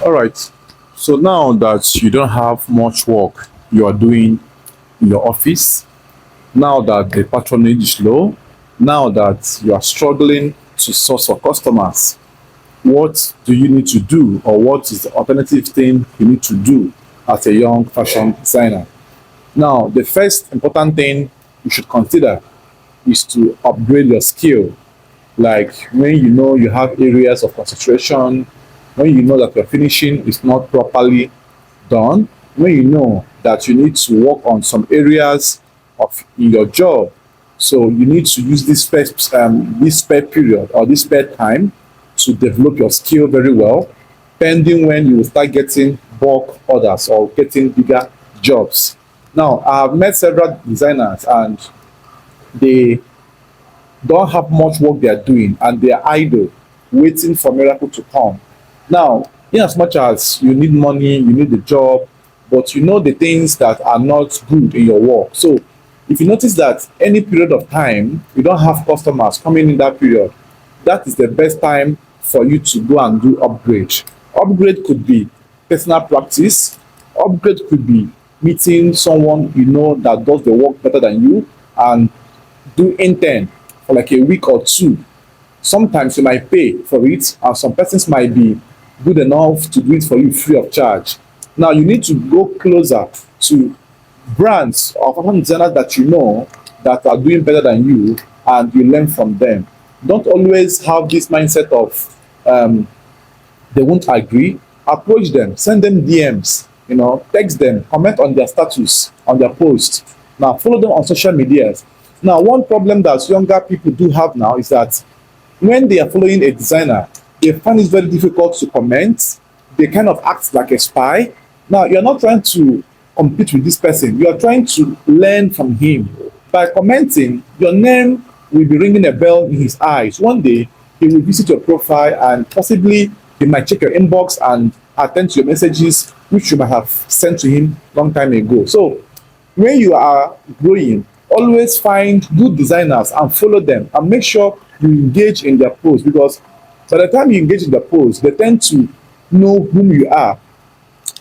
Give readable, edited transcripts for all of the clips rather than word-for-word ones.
All right. So now that you don't have much work you are doing in your office, now that the patronage is low, now that you are struggling to source for customers, what do you need to do, or what is the alternative thing you need to do as a young fashion designer? Now, the first important thing you should consider is to upgrade your skill. Like when you know you have areas of concentration, when you know that your finishing is not properly done, when you know that you need to work on some areas of in your job, so you need to use this spare period or this spare time to develop your skill very well, pending when you will start getting bulk orders or getting bigger jobs. Now, I have met several designers and they don't have much work they are doing and they are idle, waiting for miracle to come. Now, in as much as you need money, you need the job, but you know the things that are not good in your work. So if you notice that any period of time you don't have customers coming in that period, that is the best time for you to go and do upgrade. Upgrade could be personal practice, upgrade could be meeting someone you know that does the work better than you and do intern for like a week or two. Sometimes you might pay for it, and some persons might be good enough to do it for you free of charge. Now you need to go closer to brands or fashion designers that you know that are doing better than you, and you learn from them. Don't always have this mindset of they won't agree. Approach them, send them DMs, text them, comment on their status, on their post. Now follow them on social medias. Now, one problem that younger people do have now is that when they are following a designer, they find it very difficult to comment. They kind of act like a spy. Now, you're not trying to compete with this person. You are trying to learn from him. By commenting, your name will be ringing a bell in his eyes. One day, he will visit your profile and possibly he might check your inbox and attend to your messages, which you might have sent to him long time ago. So, when you are growing, always find good designers and follow them and make sure you engage in their posts, because by the time you engage in their posts, they tend to know whom you are.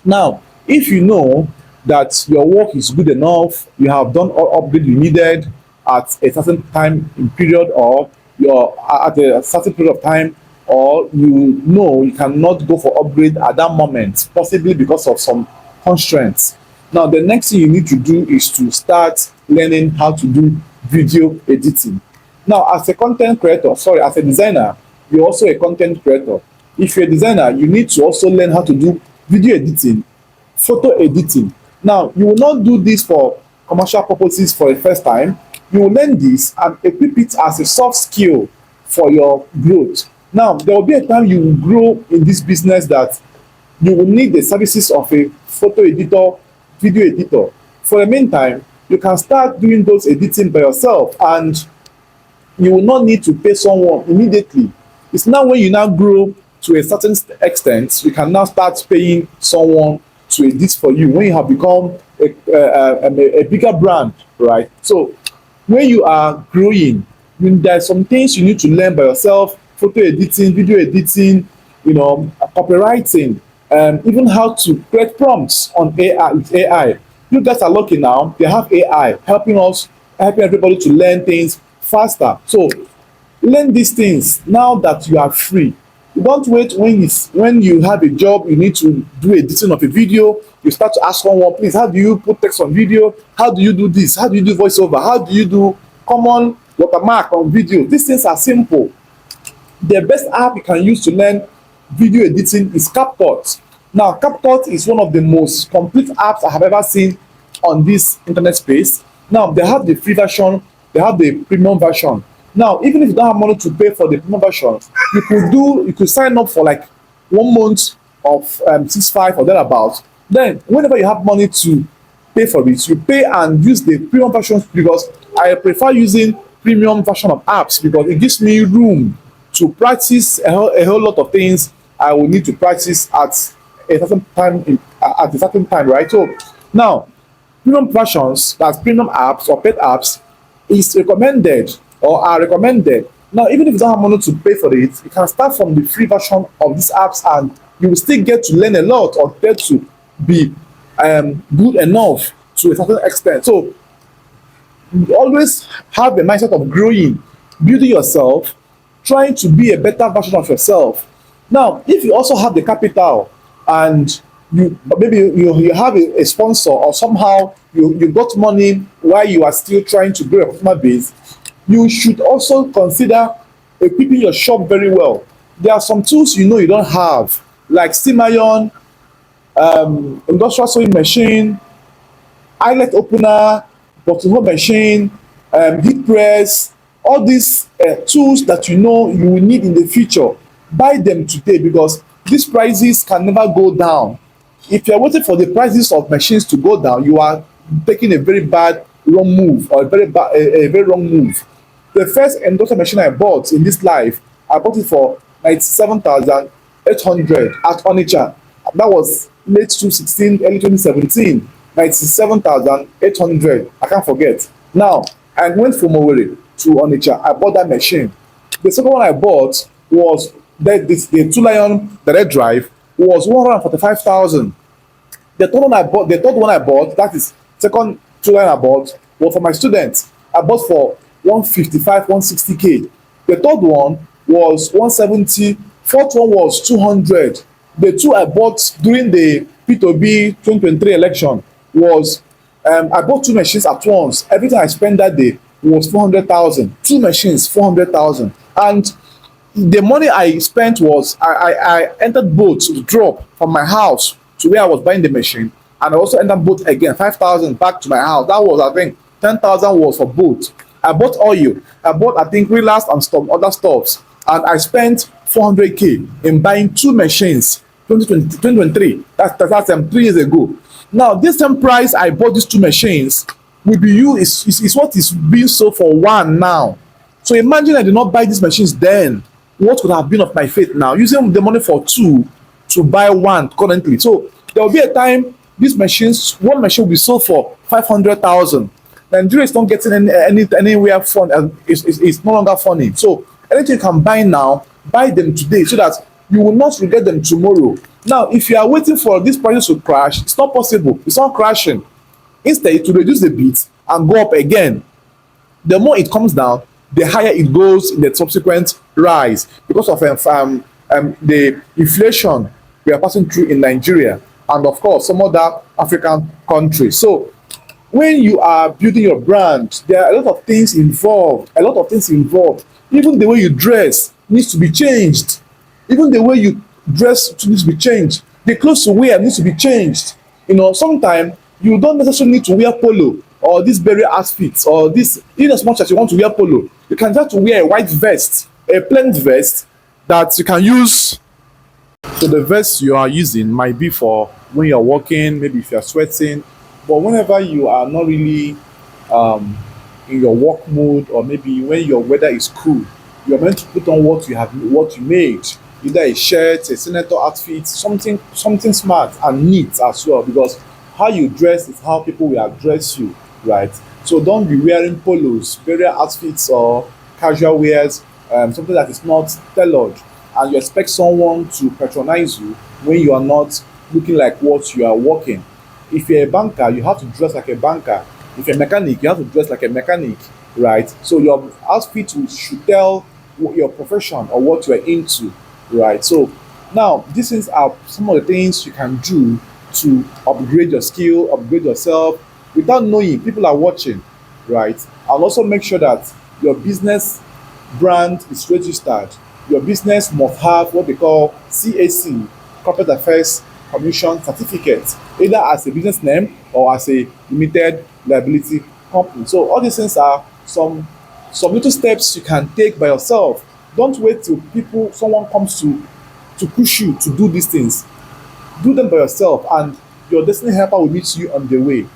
Now, if you know that your work is good enough, you have done all upgrade you needed at a certain time in period, or you're at a certain period of time, or you know you cannot go for upgrade at that moment, possibly because of some constraints. Now, the next thing you need to do is to start learning how to do video editing. Now, as a content creator, sorry, as a designer, you're also a content creator. If you're a designer, you need to also learn how to do video editing, photo editing. Now, you will not do this for commercial purposes for the first time. You will learn this and equip it as a soft skill for your growth. Now, there will be a time you will grow in this business that you will need the services of a photo editor, video editor. For the meantime, you can start doing those editing by yourself and you will not need to pay someone immediately. It's now when you now grow to a certain extent, you can now start paying someone to edit for you when you have become a bigger brand, right? So when you are growing, there are some things you need to learn by yourself: photo editing, video editing, copywriting, even how to create prompts on AI with AI. You guys are lucky now; they have AI helping everybody to learn things faster. So learn these things now that you are free. You don't wait when you have a job, you need to do editing of a video. You start to ask someone, please, how do you put text on video? How do you do this? How do you do voiceover? How do you do common watermark on video? These things are simple. The best app you can use to learn video editing is CapCut. Now, CapCut is one of the most complete apps I have ever seen on this internet space. Now, they have the free version, they have the premium version. Now, even if you don't have money to pay for the premium version, you could sign up for like 1 month of 65 or thereabouts. Then, whenever you have money to pay for it, you pay and use the premium version, because I prefer using premium version of apps because it gives me room to practice a whole lot of things I will need to practice at a certain time, right? So now, premium versions, that's premium apps or paid apps, is recommended or are recommended. Now, even if you don't have money to pay for it, you can start from the free version of these apps and you will still get to learn a lot or get to be good enough to a certain extent. So you always have a mindset of growing, building yourself, trying to be a better version of yourself. Now, if you also have the capital and you have a sponsor or somehow you got money while you are still trying to grow your customer base, you should also consider equipping your shop very well. There are some tools you don't have, like steam iron, industrial sewing machine, eyelet opener, buttonhole machine, heat press, all these tools that you will need in the future. Buy them today because these prices can never go down. If you're waiting for the prices of machines to go down, you are taking a very bad wrong move or a very wrong move. The first industrial machine I bought in this life, I bought it for 97,800 at Onitsha. That was late 2016, early 2017. 97,800. I can't forget. Now, I went from Owerri to Onitsha. I bought that machine. The second one I bought was the 2 Lion direct drive was 145,000. The third one I bought, that is second 2 Lion I bought, was for my students. I bought for 155, 160K. The third one was 170. Fourth one was 200. The two I bought during the P2B 2023 election was I bought two machines at once. Everything I spent that day was 400,000. Two machines, 400,000. And the money I spent was I entered boat to drop from my house to where I was buying the machine, and I also entered boat again, 5,000 back to my house. That was, I think, 10,000 was for boat. I bought oil. I bought, I think, relax and some other stuffs, and I spent 400K in buying two machines. 2023. That's 3 years ago. Now, this same price I bought these two machines will be used is what is being sold for one now. So imagine I did not buy these machines then. What would have been of my fate now? Using the money for two to buy one currently. So there will be a time these machines, one machine will be sold for 500,000. Nigeria is not getting anywhere fun, and it's no longer funny. So anything you can buy now, buy them today so that you will not regret them tomorrow. Now, if you are waiting for this price to crash, it's not possible. It's not crashing. Instead, to reduce the bit and go up again. The more it comes down, the higher it goes in the subsequent rise because of the inflation we are passing through in Nigeria and, of course, some other African countries. So, when you are building your brand, there are a lot of things involved. Even the way you dress needs to be changed. Even the way you dress needs to be changed. The clothes you wear needs to be changed. Sometimes you don't necessarily need to wear polo or this berry outfits or this, in as much as you want to wear polo. You can just wear a white vest, a plain vest that you can use. So the vest you are using might be for when you're working, maybe if you're sweating, but whenever you are not really in your work mode, or maybe when your weather is cool, you're meant to put on what you made, either a shirt, a senator outfit, something smart and neat as well, because how you dress is how people will address you, right? So don't be wearing polos, burial outfits, or casual wears, something that is not tailored, and you expect someone to patronize you when you are not looking like what you are working. If you're a banker, you have to dress like a banker. If you're a mechanic, you have to dress like a mechanic, right? So your outfit should tell your profession or what you're into, right? So now, these things are some of the things you can do to upgrade your skill, upgrade yourself without knowing people are watching, right? And also make sure that your business brand is registered. Your business must have what they call CAC, Corporate Affairs Commission certificate, either as a business name or as a limited liability company. So all these things are some little steps you can take by yourself. Don't wait till someone comes to push you to do these things. Do them by yourself, and your destiny helper will meet you on the way,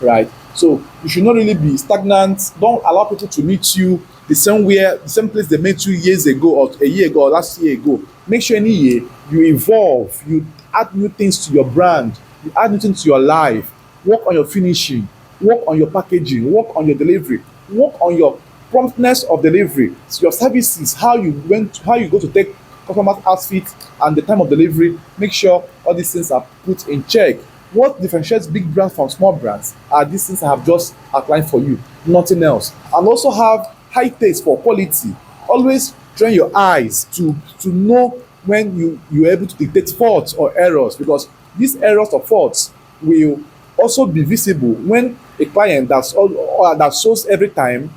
right? So you should not really be stagnant. Don't allow people to meet you the same place they met you years ago, or a year ago, or last year ago. Make sure any year you evolve, you add new things to your brand, you add new things to your life. Work on your finishing, work on your packaging, work on your delivery, work on your promptness of delivery, your services, how you go to take customer's outfit and the time of delivery. Make sure all these things are put in check. What differentiates big brands from small brands are these things I have just outlined for you, nothing else. And also have high taste for quality. Always train your eyes to know when you're able to detect faults or errors, because these errors or faults will also be visible when a client that shows every time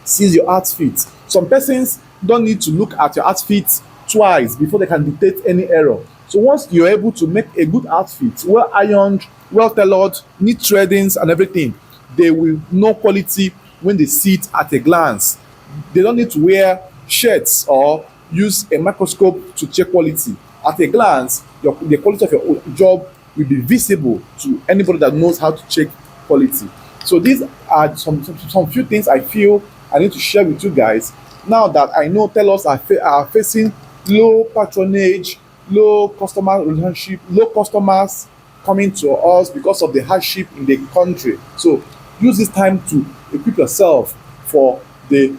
sees your outfit. Some persons don't need to look at your outfit twice before they can detect any error. So once you're able to make a good outfit, well ironed, well tailored, neat threadings and everything, they will know quality when they see it at a glance. They don't need to wear shirts or use a microscope to check quality. At a glance, the quality of your job will be visible to anybody that knows how to check quality. So these are some few things I feel I need to share with you guys. Now that I know tailors are facing low patronage, low customer relationship, low customers coming to us because of the hardship in the country. So use this time to equip yourself for the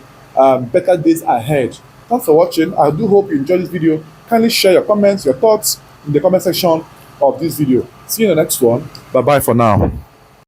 better days ahead. Thanks for watching. I do hope you enjoyed this video. Kindly share your comments, your thoughts in the comment section of this video. See you in the next one. Bye bye for now.